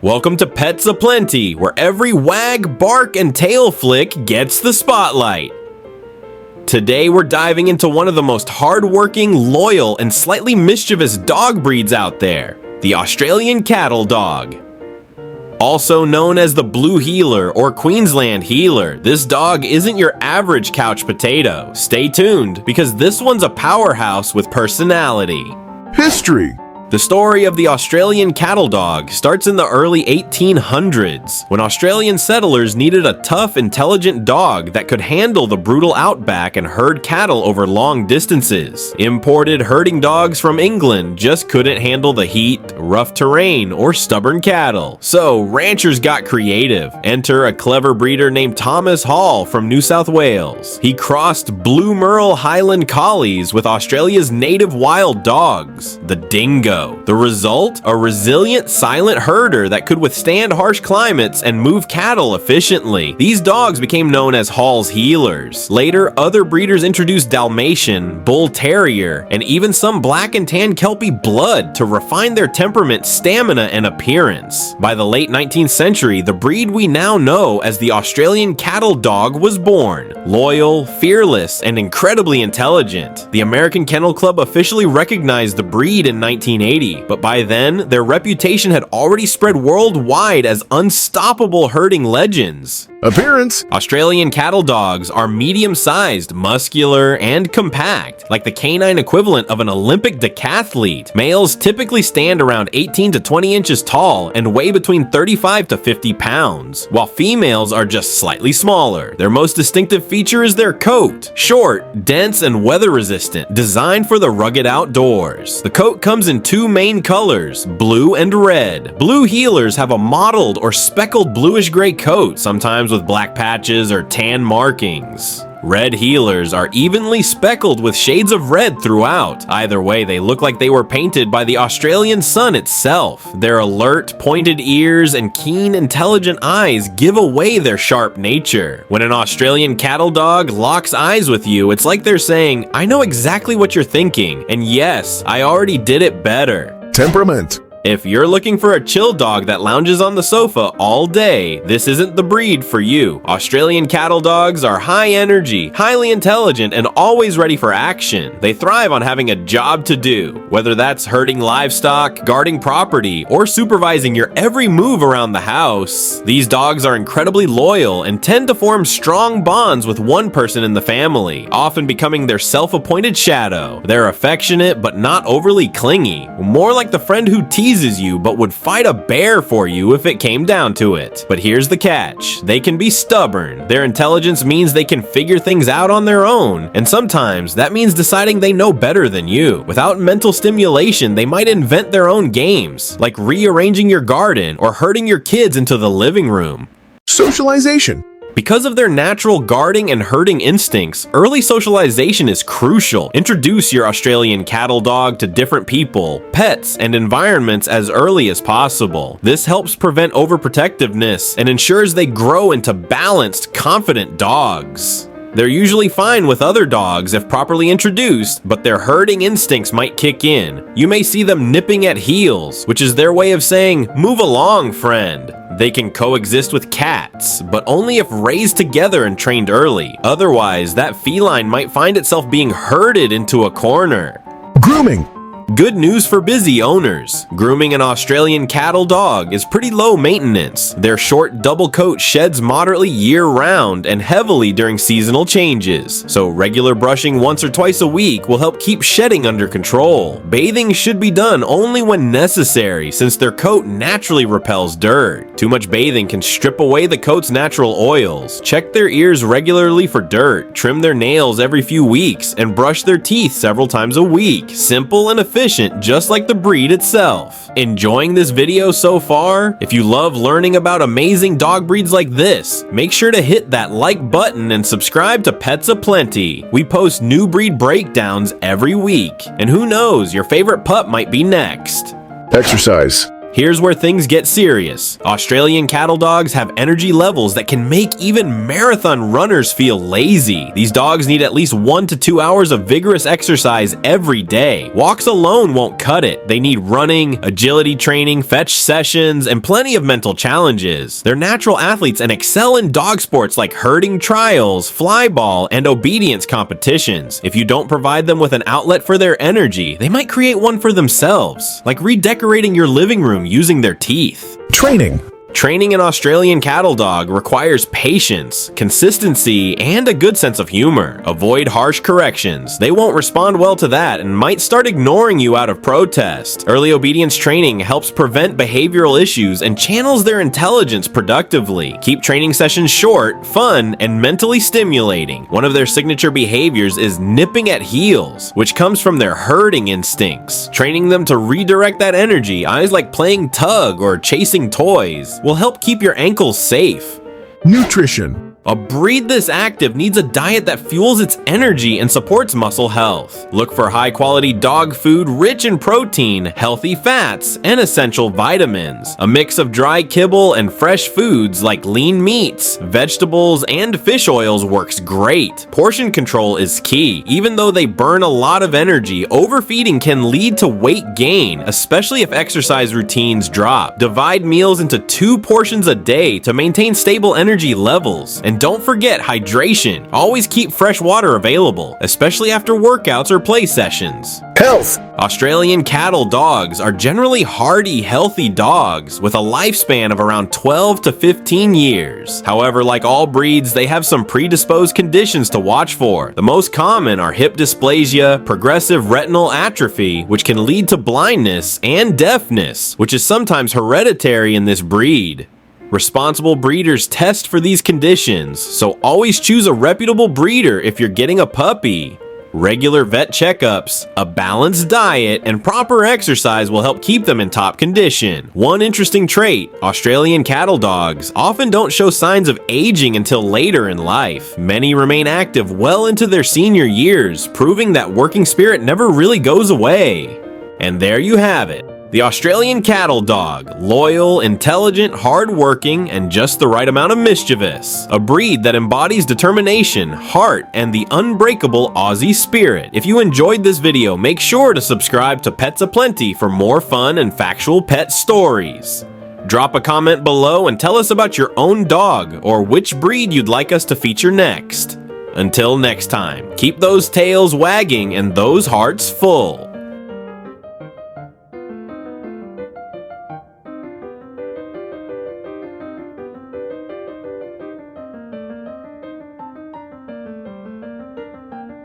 Welcome to Pets Aplenty, where every wag, bark, and tail flick gets the spotlight. Today we're diving into one of the most hardworking, loyal, and slightly mischievous dog breeds out there, the Australian Cattle Dog. Also known as the Blue Heeler or Queensland Heeler, this dog isn't your average couch potato. Stay tuned, because this one's a powerhouse with personality. History. The story of the Australian cattle dog starts in the early 1800s, when Australian settlers needed a tough, intelligent dog that could handle the brutal outback and herd cattle over long distances. Imported herding dogs from England just couldn't handle the heat, rough terrain, or stubborn cattle. So ranchers got creative. Enter a clever breeder named Thomas Hall from New South Wales. He crossed blue merle Highland Collies with Australia's native wild dogs, the Dingo. The result? A resilient, silent herder that could withstand harsh climates and move cattle efficiently. These dogs became known as Hall's Heelers. Later, other breeders introduced Dalmatian, Bull Terrier, and even some black and tan Kelpie blood to refine their temperament, stamina, and appearance. By the late 19th century, the breed we now know as the Australian Cattle Dog was born. Loyal, fearless, and incredibly intelligent. The American Kennel Club officially recognized the breed in 1980. But by then, their reputation had already spread worldwide as unstoppable herding legends. Appearance. Australian cattle dogs are medium-sized, muscular, and compact, like the canine equivalent of an Olympic decathlete. Males typically stand around 18 to 20 inches tall and weigh between 35 to 50 pounds, while females are just slightly smaller. Their most distinctive feature is their coat. Short, dense, and weather-resistant, designed for the rugged outdoors. The coat comes in two main colors, blue and red. Blue Heelers have a mottled or speckled bluish-gray coat, sometimes with black patches or tan markings. Red Heelers are evenly speckled with shades of red throughout. Either way, they look like they were painted by the Australian sun itself. Their alert, pointed ears and keen, intelligent eyes give away their sharp nature. When an Australian cattle dog locks eyes with you, it's like they're saying, "I know exactly what you're thinking, and yes, I already did it better." Temperament. If you're looking for a chill dog that lounges on the sofa all day, this isn't the breed for you. Australian cattle dogs are high energy, highly intelligent, and always ready for action. They thrive on having a job to do, whether that's herding livestock, guarding property, or supervising your every move around the house. These dogs are incredibly loyal and tend to form strong bonds with one person in the family, often becoming their self-appointed shadow. They're affectionate but not overly clingy, more like the friend who teases you but would fight a bear for you if it came down to it. But here's the catch: they can be stubborn. Their intelligence means they can figure things out on their own, and sometimes that means deciding they know better than you. Without mental stimulation, they might invent their own games, like rearranging your garden or herding your kids into the living room. Socialization. Because of their natural guarding and herding instincts, early socialization is crucial. Introduce your Australian cattle dog to different people, pets, and environments as early as possible. This helps prevent overprotectiveness and ensures they grow into balanced, confident dogs. They're usually fine with other dogs if properly introduced, but their herding instincts might kick in. You may see them nipping at heels, which is their way of saying, "Move along, friend." They can coexist with cats, but only if raised together and trained early. Otherwise, that feline might find itself being herded into a corner. Grooming. Good news for busy owners. Grooming an Australian cattle dog is pretty low maintenance. Their short double coat sheds moderately year-round and heavily during seasonal changes, so regular brushing once or twice a week will help keep shedding under control. Bathing should be done only when necessary, since their coat naturally repels dirt. Too much bathing can strip away the coat's natural oils. Check their ears regularly for dirt, trim their nails every few weeks, and brush their teeth several times a week. Simple and efficient, just like the breed itself. Enjoying this video so far? If you love learning about amazing dog breeds like this, make sure to hit that like button and subscribe to Pets Aplenty. We post new breed breakdowns every week, and who knows, your favorite pup might be next. Exercise. Here's where things get serious. Australian cattle dogs have energy levels that can make even marathon runners feel lazy. These dogs need at least 1 to 2 hours of vigorous exercise every day. Walks alone won't cut it. They need running, agility training, fetch sessions, and plenty of mental challenges. They're natural athletes and excel in dog sports like herding trials, flyball, and obedience competitions. If you don't provide them with an outlet for their energy, they might create one for themselves, like redecorating your living room using their teeth. Training. Training an Australian cattle dog requires patience, consistency, and a good sense of humor. Avoid harsh corrections. They won't respond well to that and might start ignoring you out of protest. Early obedience training helps prevent behavioral issues and channels their intelligence productively. Keep training sessions short, fun, and mentally stimulating. One of their signature behaviors is nipping at heels, which comes from their herding instincts. Training them to redirect that energy, eyes like playing tug or chasing toys, will help keep your ankles safe. Nutrition. A breed this active needs a diet that fuels its energy and supports muscle health. Look for high-quality dog food rich in protein, healthy fats, and essential vitamins. A mix of dry kibble and fresh foods like lean meats, vegetables, and fish oils works great. Portion control is key. Even though they burn a lot of energy, overfeeding can lead to weight gain, especially if exercise routines drop. Divide meals into 2 portions a day to maintain stable energy levels. And don't forget hydration. Always keep fresh water available, especially after workouts or play sessions. Health. Australian cattle dogs are generally hardy, healthy dogs with a lifespan of around 12 to 15 years. However, like all breeds, they have some predisposed conditions to watch for. The most common are hip dysplasia, progressive retinal atrophy, which can lead to blindness, and deafness, which is sometimes hereditary in this breed. Responsible breeders test for these conditions, so always choose a reputable breeder if you're getting a puppy. Regular vet checkups, a balanced diet, and proper exercise will help keep them in top condition. One interesting trait, Australian cattle dogs often don't show signs of aging until later in life. Many remain active well into their senior years, proving that working spirit never really goes away. And there you have it. The Australian cattle dog, loyal, intelligent, hardworking, and just the right amount of mischievous. A breed that embodies determination, heart, and the unbreakable Aussie spirit. If you enjoyed this video, make sure to subscribe to Pets Aplenty for more fun and factual pet stories. Drop a comment below and tell us about your own dog or which breed you'd like us to feature next. Until next time, keep those tails wagging and those hearts full.